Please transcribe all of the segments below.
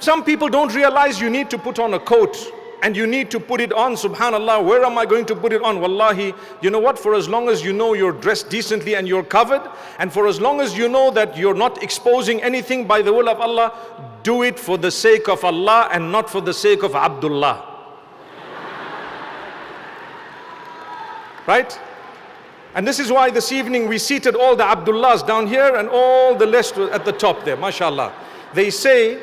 Some people don't realize you need to put on a coat and you need to put it on. Subhanallah, where am I going to put it on? Wallahi, you know what? For as long as you know you're dressed decently and you're covered, and for as long as you know that you're not exposing anything by the will of Allah, do it for the sake of Allah and not for the sake of Abdullah. Right? And this is why this evening we seated all the Abdullahs down here and all the rest at the top there, mashallah. They say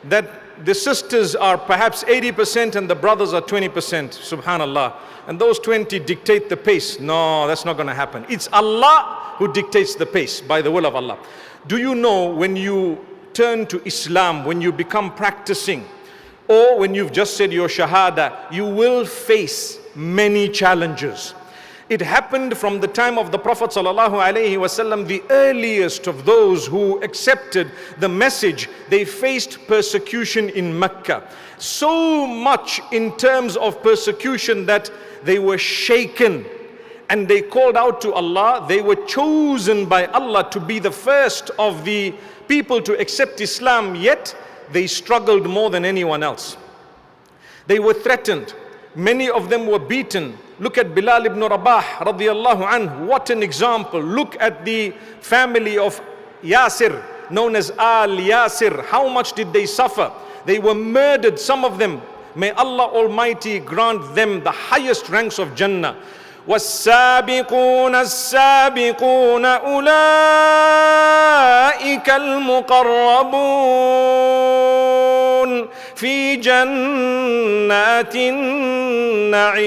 that the sisters are perhaps 80% and the brothers are 20%, subhanallah. And those 20 dictate the pace. No, that's not going to happen. It's Allah who dictates the pace by the will of Allah. Do you know when you turn to Islam, when you become practicing, or when you've just said your shahada, you will face many challenges. It happened from the time of the Prophet ﷺ, the earliest of those who accepted the message. They faced persecution in Mecca. So much in terms of persecution that they were shaken and they called out to Allah. They were chosen by Allah to be the first of the people to accept Islam, yet they struggled more than anyone else. They were threatened. Many of them were beaten. Look at Bilal ibn Rabah radiyallahu anhu. What an example. Look at the family of Yasir, known as Al Yasir. How much did they suffer? They were murdered, some of them. May Allah Almighty grant them the highest ranks of Jannah. وَالسَّابِقُونَ السَّابِقُونَ أُولَئِكَ الْمُقَرَّبُونَ فِي جَنَّاتِ النَّعِيمِ.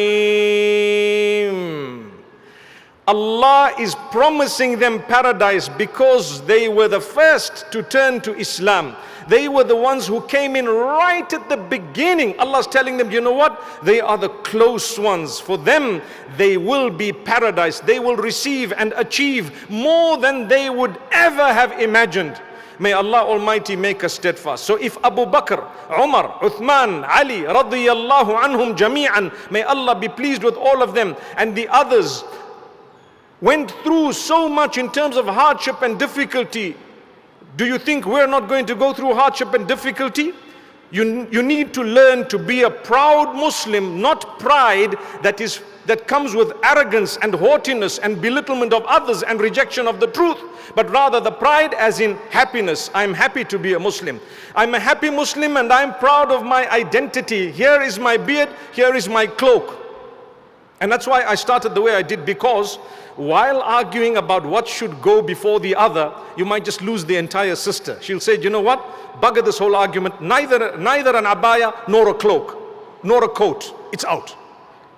Allah is promising them paradise because they were the first to turn to Islam. They were the ones who came in right at the beginning. Allah's telling them, you know what? They are the close ones. For them, they will be paradise. They will receive and achieve more than they would ever have imagined. May Allah Almighty make us steadfast. So if Abu Bakr, Umar, Uthman, Ali, radiyallahu anhum jami'an, may Allah be pleased with all of them, and the others went through so much in terms of hardship and difficulty, do you think we're not going to go through hardship and difficulty? You need to learn to be a proud Muslim, not pride that comes with arrogance and haughtiness and belittlement of others and rejection of the truth, but rather the pride as in happiness. I'm happy to be a Muslim. I'm a happy Muslim and I'm proud of my identity. Here is my beard, here is my cloak. And that's why I started the way I did, because while arguing about what should go before the other, you might just lose the entire sister. She'll say, you know what? Bugger this whole argument. Neither an abaya nor a cloak, nor a coat. It's out.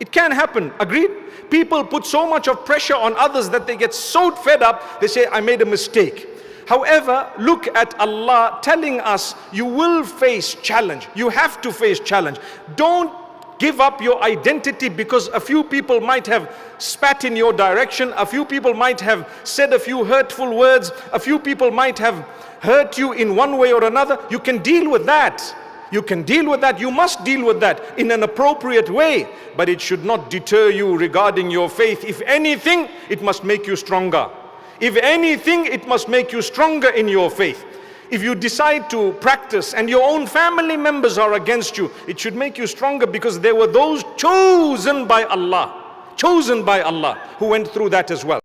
It can happen. Agreed? People put so much of pressure on others that they get so fed up, they say, I made a mistake. However, look at Allah telling us, you will face challenge. You have to face challenge. Don't give up your identity because a few people might have spat in your direction, a few people might have said a few hurtful words, a few people might have hurt you in one way or another. You can deal with that. You can deal with that. You must deal with that in an appropriate way, but it should not deter you regarding your faith. If anything, it must make you stronger. If anything, it must make you stronger in your faith. If you decide to practice and your own family members are against you, it should make you stronger, because there were those chosen by Allah who went through that as well.